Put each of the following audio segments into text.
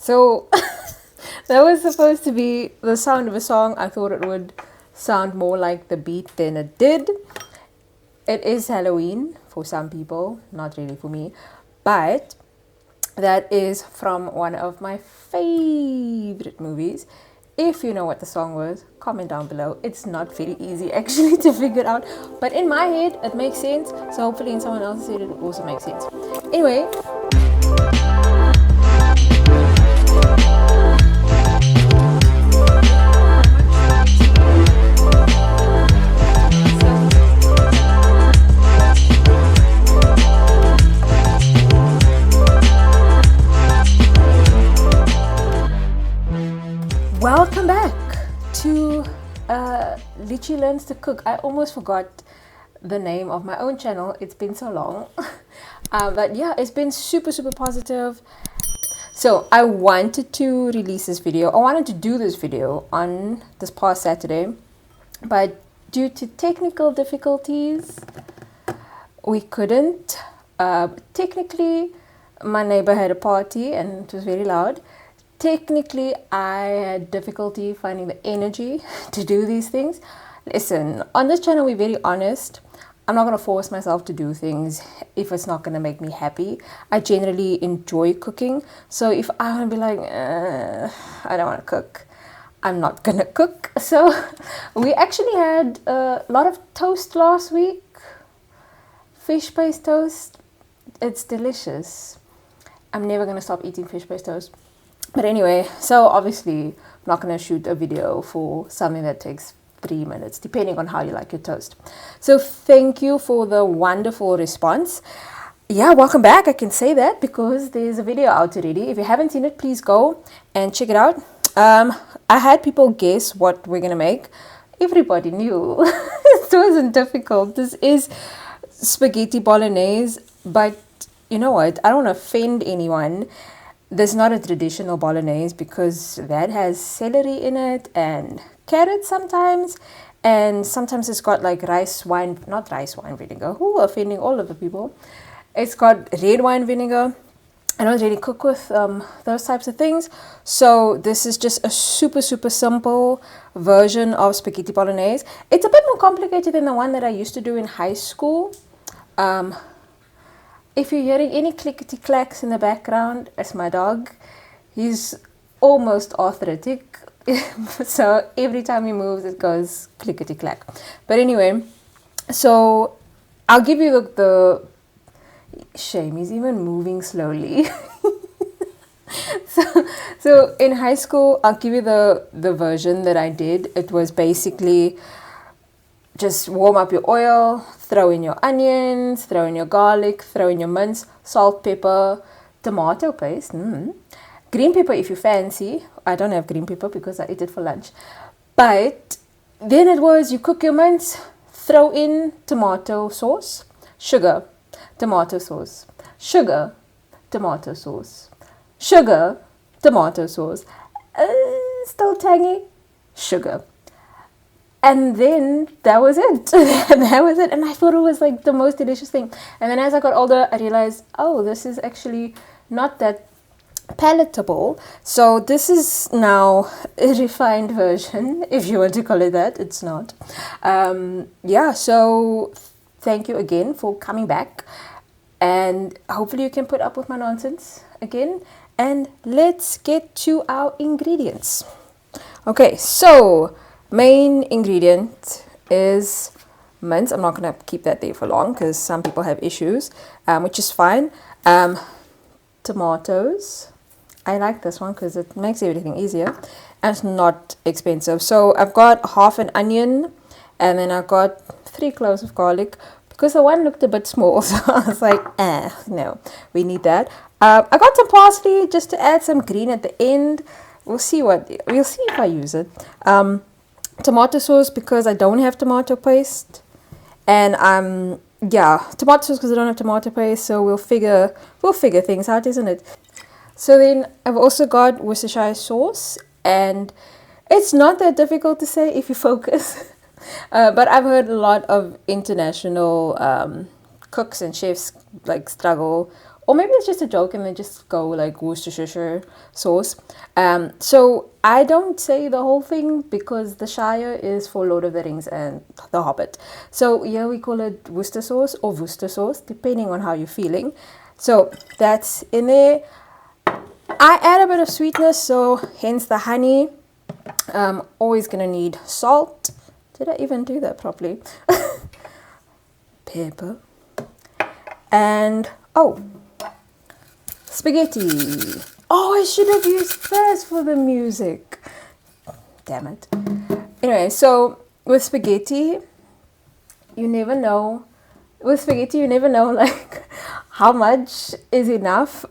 So that was supposed to be the sound of a song. I thought it would sound more like the beat than it did. It is Halloween for some people, not really for me, but that is from one of my favorite movies. If you know what the song was, comment down below. It's not very easy actually to figure out, but in my head it makes sense, so hopefully in someone else's head it also makes sense. Anyway, welcome back to Lichi Learns to Cook. I almost forgot the name of my own channel. It's been so long. But yeah, it's been super positive. So I wanted to release this video. I wanted to do this video on this past Saturday, but due to technical difficulties, we couldn't. Technically, my neighbor had a party and it was very loud. Technically, I had difficulty finding the energy to do these things. Listen, on this channel, we're very honest. I'm not going to force myself to do things if it's not going to make me happy. I generally enjoy cooking. So if I want to be like, I don't want to cook, I'm not going to cook. So we actually had a lot of toast last week. Fish paste toast. It's delicious. I'm never going to stop eating fish paste toast. But anyway, so obviously I'm not going to shoot a video for something that takes 3 minutes, depending on how you like your toast. So thank you for the wonderful response. Yeah, welcome back. I can say that because there's a video out already. If you haven't seen it, please go and check it out. I had people guess what we're going to make. Everybody knew. It wasn't difficult. This is spaghetti bolognese, but you know what? I don't want to offend anyone. There's not a traditional bolognese because that has celery in it and carrots sometimes, and sometimes it's got like not rice wine vinegar. Who offending all of the people? It's got red wine vinegar. I don't really cook with those types of things, so this is just a super simple version of spaghetti bolognese. It's a bit more complicated than the one that I used to do in high school. If you're hearing any clickety-clacks in the background, it's my dog. He's almost arthritic, so every time he moves, it goes clickety-clack. But anyway, so I'll give you the shame, he's even moving slowly. So in high school, I'll give you the version that I did. It was basically just warm up your oil, throw in your onions, throw in your garlic, throw in your mince, salt, pepper, tomato paste, green pepper if you fancy. I don't have green pepper because I ate it for lunch. But then it was you cook your mince, throw in tomato sauce, sugar, tomato sauce, sugar, tomato sauce, sugar, tomato sauce, still tangy, sugar. And then that was it. That was it. And I thought it was like the most delicious thing. And then as I got older, I realized, oh, this is actually not that palatable. So this is now a refined version, if you want to call it that. It's not. Yeah, so thank you again for coming back. And hopefully you can put up with my nonsense again. And let's get to our ingredients. Okay, so main ingredient is mince. I'm not going to keep that there for long because some people have issues, which is fine. Tomatoes. I like this one because it makes everything easier and it's not expensive. So I've got half an onion and then I've got 3 cloves of garlic because the one looked a bit small. So I was like, no, we need that. I got some parsley just to add some green at the end. We'll see if I use it. Tomato sauce because I don't have tomato paste, and tomato sauce because I don't have tomato paste. So we'll figure things out, isn't it? So then I've also got Worcestershire sauce, and it's not that difficult to say if you focus. But I've heard a lot of international cooks and chefs like struggle or maybe it's just a joke and they just go like Worcestershire sauce. So I don't say the whole thing because the Shire is for Lord of the Rings and The Hobbit. So yeah, we call it Worcester sauce or Worcester sauce, depending on how you're feeling. So that's in there. I add a bit of sweetness, so hence the honey. Always gonna need salt. Did I even do that properly? Pepper. And spaghetti. Oh, I should have used this for the music. Damn it. Anyway, so with spaghetti, you never know. With spaghetti, you never know like how much is enough.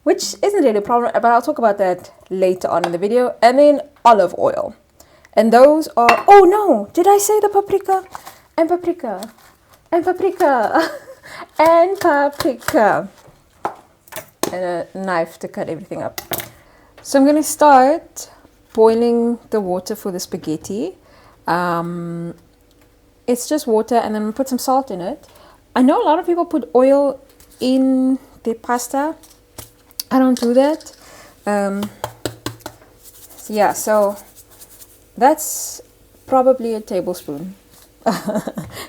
Which isn't really a problem, but I'll talk about that later on in the video. And then olive oil. And those are, oh no, did I say the paprika? And paprika. And paprika. And paprika. And a knife to cut everything up. So I'm going to start boiling the water for the spaghetti. It's just water, and then I'm going to put some salt in it. I know a lot of people put oil in their pasta. I don't do that. Yeah, so that's probably a tablespoon.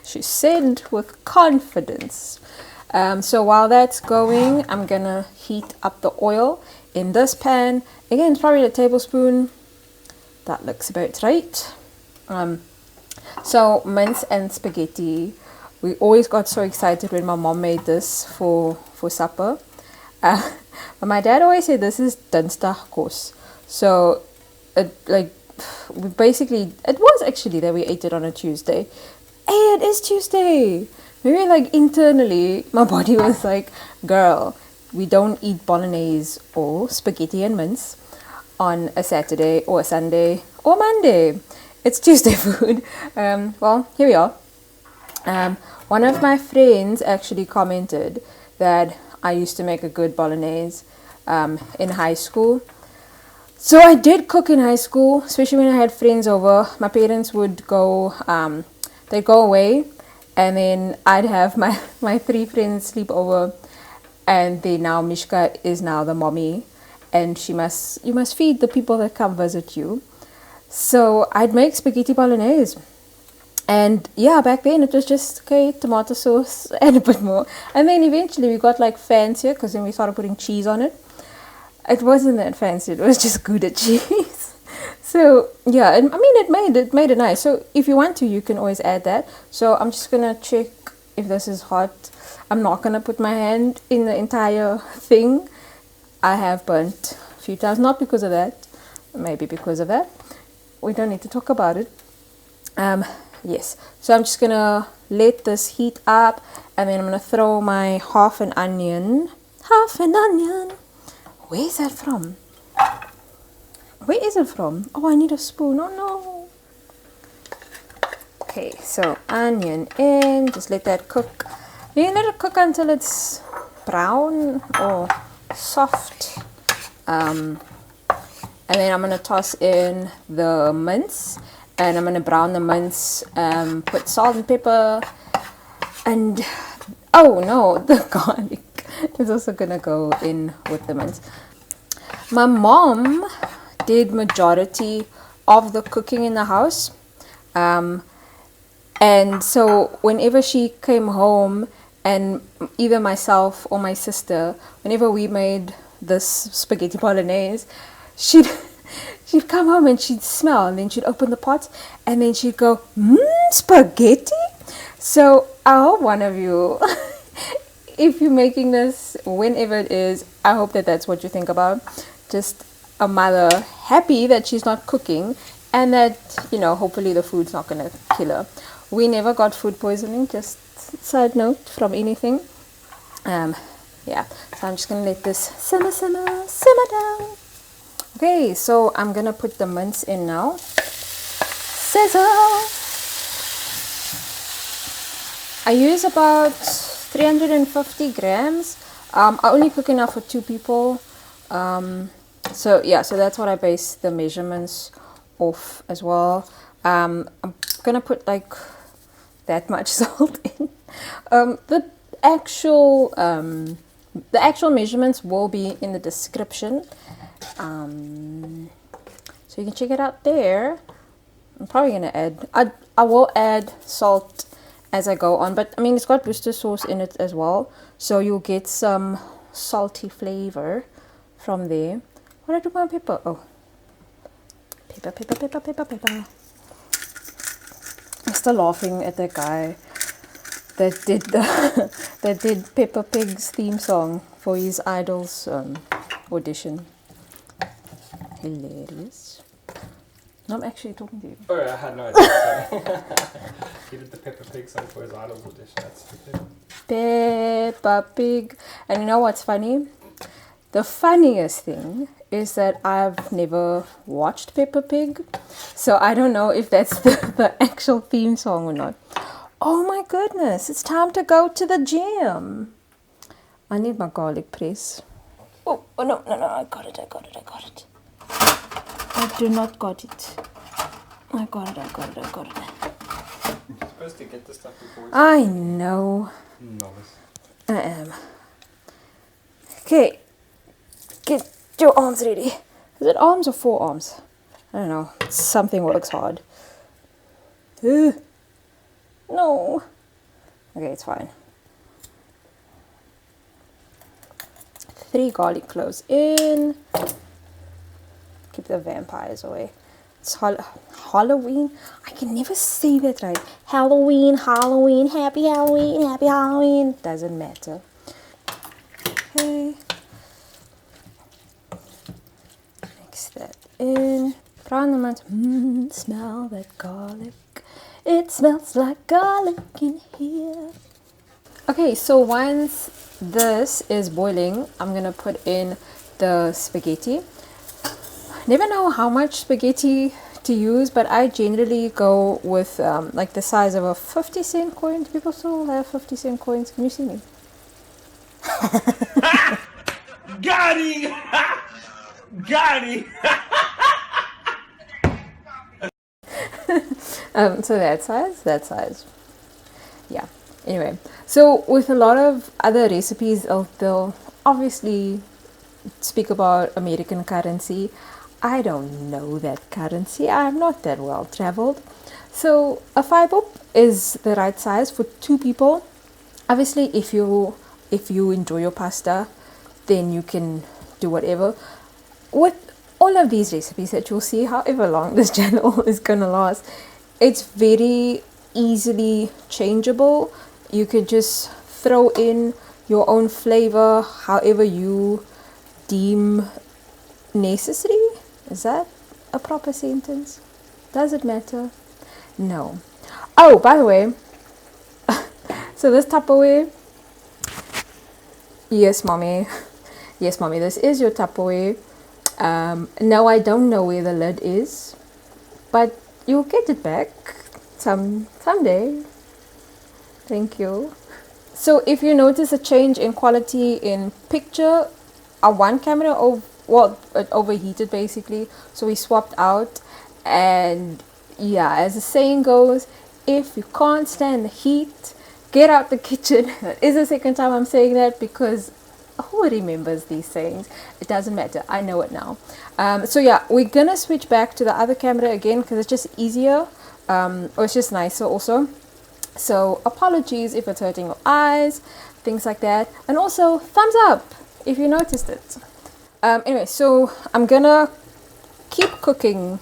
She said with confidence. So while that's going, I'm gonna heat up the oil in this pan. Again, it's probably a tablespoon. That looks about right. So mince and spaghetti. We always got so excited when my mom made this for supper. But my dad always said this is Dinsdagkos. So it was actually that we ate it on a Tuesday. Hey, it is Tuesday. Maybe like internally my body was like, girl, we don't eat Bolognese or spaghetti and mince on a Saturday or a Sunday or Monday. It's Tuesday food. Well, here we are. One of my friends actually commented that I used to make a good Bolognese in high school. So I did cook in high school, especially when I had friends over. My parents would go, they'd go away, and then I'd have my three friends sleep over, and then now Mishka is now the mommy, and you must feed the people that come visit you. So I'd make spaghetti Bolognese. And yeah, back then it was just, okay, tomato sauce and a bit more. And then eventually we got like fancier, because then we started putting cheese on it. It wasn't that fancy, it was just Gouda cheese. So yeah, and I mean it made it nice. So if you want to, you can always add that. So I'm just gonna check if this is hot. I'm not gonna put my hand in the entire thing. I have burnt a few times, not because of that, maybe because of that. We don't need to talk about it. Yes, so I'm just gonna let this heat up, and then I'm gonna throw my half an onion. Where is that from? Where is it from? Oh, I need a spoon. Oh no. Okay, so onion in, just let that cook. You let it cook until it's brown or soft. And then I'm gonna toss in the mince. And I'm going to brown the mince, put salt and pepper, and oh no, the garlic is also going to go in with the mince. My mom did majority of the cooking in the house. And so whenever she came home, and either myself or my sister, whenever we made this spaghetti Bolognese, she'd come home and she'd smell, and then she'd open the pot, and then she'd go, spaghetti? So I hope one of you, if you're making this, whenever it is, I hope that that's what you think about. Just a mother happy that she's not cooking, and that, hopefully the food's not going to kill her. We never got food poisoning, just side note from anything. Yeah, so I'm just going to let this simmer down. Okay, so I'm gonna put the mince in now. Sizzle! I use about 350 grams. I only cook enough for 2 people. So that's what I base the measurements off as well. I'm gonna put like that much salt in. The actual The actual measurements will be in the description. So you can check it out there. I'm probably going to add, I will add salt as I go on. But I mean, it's got Worcestershire sauce in it as well. So you'll get some salty flavor from there. What did I do with my pepper? Oh. Pepper. I'm still laughing at that guy that did that did Peppa Pig's theme song for his Idol's audition. Hilarious. No, I'm actually talking to you. Oh, I had no idea. Sorry. He did the Peppa Pig song for his Idol's audition. That's stupid. Peppa Pig. And you know what's funny? The funniest thing is that I've never watched Peppa Pig, so I don't know if that's the actual theme song or not. Oh my goodness, it's time to go to the gym. I need my garlic press. Oh no, I got it. I do not got it. I got it. You're supposed to get this stuff before it's I know. novice. I am. Okay. Get your arms ready. Is it arms or forearms? I don't know. Something works hard. No. Okay, it's fine. 3 garlic cloves in. Keep the vampires away. It's Halloween. I can never say that right. Halloween, happy Halloween. Doesn't matter. Okay. Mix that in. Brown the mince. Smell that garlic. It smells like garlic in here. Okay, so once this is boiling, I'm gonna put in the spaghetti. Never know how much spaghetti to use, but I generally go with like the size of a 50-cent coin. Do people still have 50-cent coins? Can you see me? Got him! Got him! So that size. Yeah. Anyway, so with a lot of other recipes, they'll obviously speak about American currency. I don't know that currency. I'm not that well traveled. So a 5-bob is the right size for 2 people. Obviously, if you enjoy your pasta, then you can do whatever. With all of these recipes that you'll see, however long this channel is gonna last, it's very easily changeable. You could just throw in your own flavor however you deem necessary. Is that a proper sentence? Does it matter? No. Oh, by the way, so this Tupperware, yes mommy, this is your Tupperware. No, I don't know where the lid is, but you'll get it back someday. Thank you. So if you notice a change in quality in picture, our one camera it overheated basically, so we swapped out. And yeah, as the saying goes, if you can't stand the heat, get out the kitchen. That is the second time I'm saying that, because who remembers these sayings? It doesn't matter, I know it now. So yeah, we're gonna switch back to the other camera again because it's just easier, or it's just nicer also. So apologies if it's hurting your eyes, things like that. And also thumbs up if you noticed it. Anyway, so I'm gonna keep cooking.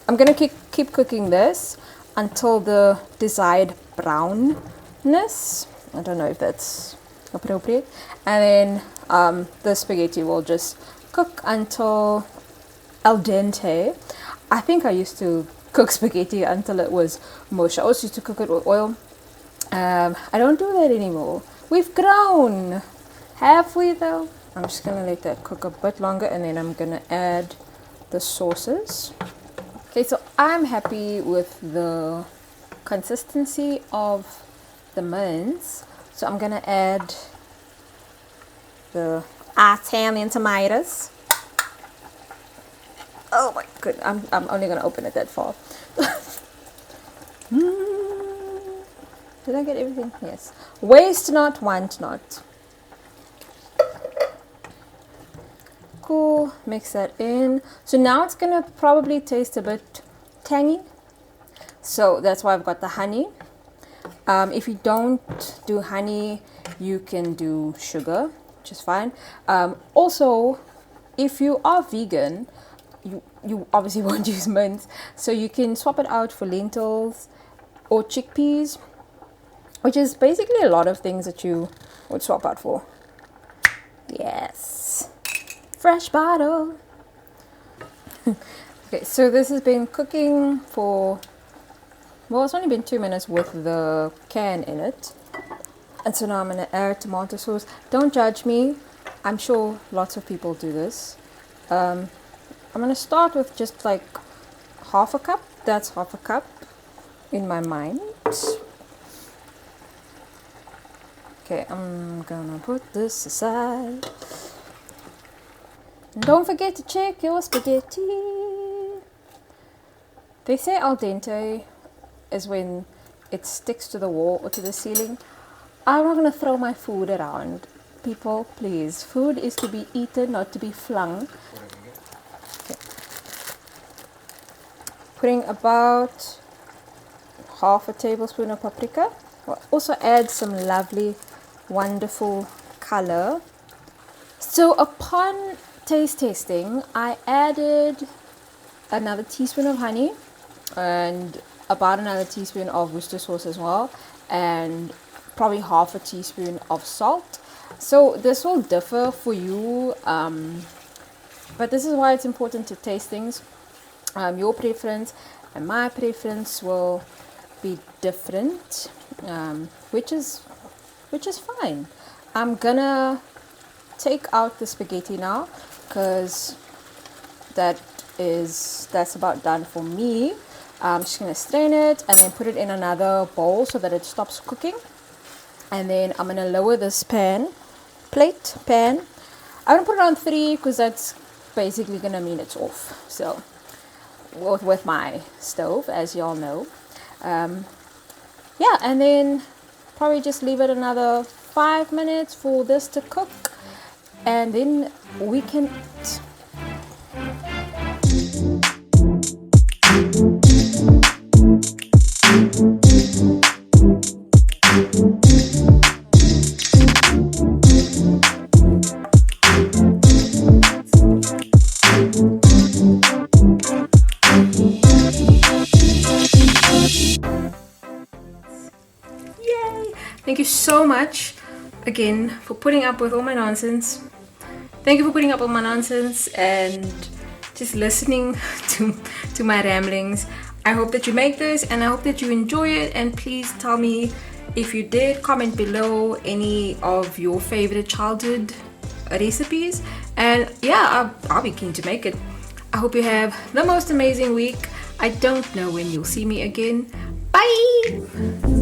I'm gonna keep cooking this until the desired brownness. I don't know if that's appropriate. And then the spaghetti will just cook until al dente. I think I used to cook spaghetti until it was mush. I also used to cook it with oil. I don't do that anymore. We've grown. Have we though? I'm just gonna let that cook a bit longer, and then I'm gonna add the sauces. Okay, so I'm happy with the consistency of the mince. So I'm gonna add the Italian tomatoes. Oh my goodness, I'm only gonna open it that far. Did I get everything? Yes. Waste not, want not. all mix that in. So now it's gonna probably taste a bit tangy, so that's why I've got the honey. If you don't do honey, you can do sugar, which is fine. Also, if you are vegan, you obviously won't use mince, so you can swap it out for lentils or chickpeas, which is basically a lot of things that you would swap out for. Yes, fresh bottle. Okay, so this has been cooking for, well, it's only been 2 minutes with the can in it. And so now I'm going to add tomato sauce. Don't judge me. I'm sure lots of people do this. I'm going to start with just like half a cup. That's half a cup in my mind. Okay, I'm going to put this aside. And don't forget to check your spaghetti. They say al dente is when it sticks to the wall or to the ceiling. I'm not going to throw my food around. People, please. Food is to be eaten, not to be flung. Okay. Putting about half a tablespoon of paprika. We'll also add some lovely, wonderful color. So upon tasting, I added another teaspoon of honey and about another teaspoon of Worcestershire sauce as well, and probably half a teaspoon of salt. So this will differ for you, but this is why it's important to taste things. Your preference and my preference will be different, which is fine. I'm gonna take out the spaghetti now because that's about done for me. I'm just going to strain it and then put it in another bowl so that it stops cooking. And then I'm going to lower this pan. I'm going to put it on 3 because that's basically going to mean it's off. So, with my stove, as you all know. Yeah, and then probably just leave it another 5 minutes for this to cook. And then we can eat. Thank you so much again for putting up with all my nonsense. Thank you for putting up with my nonsense and just listening to my ramblings. I hope that you make this and I hope that you enjoy it, and please tell me if you did. Comment below any of your favorite childhood recipes, and yeah, I'll be keen to make it. I hope you have the most amazing week. I don't know when you'll see me again. Bye!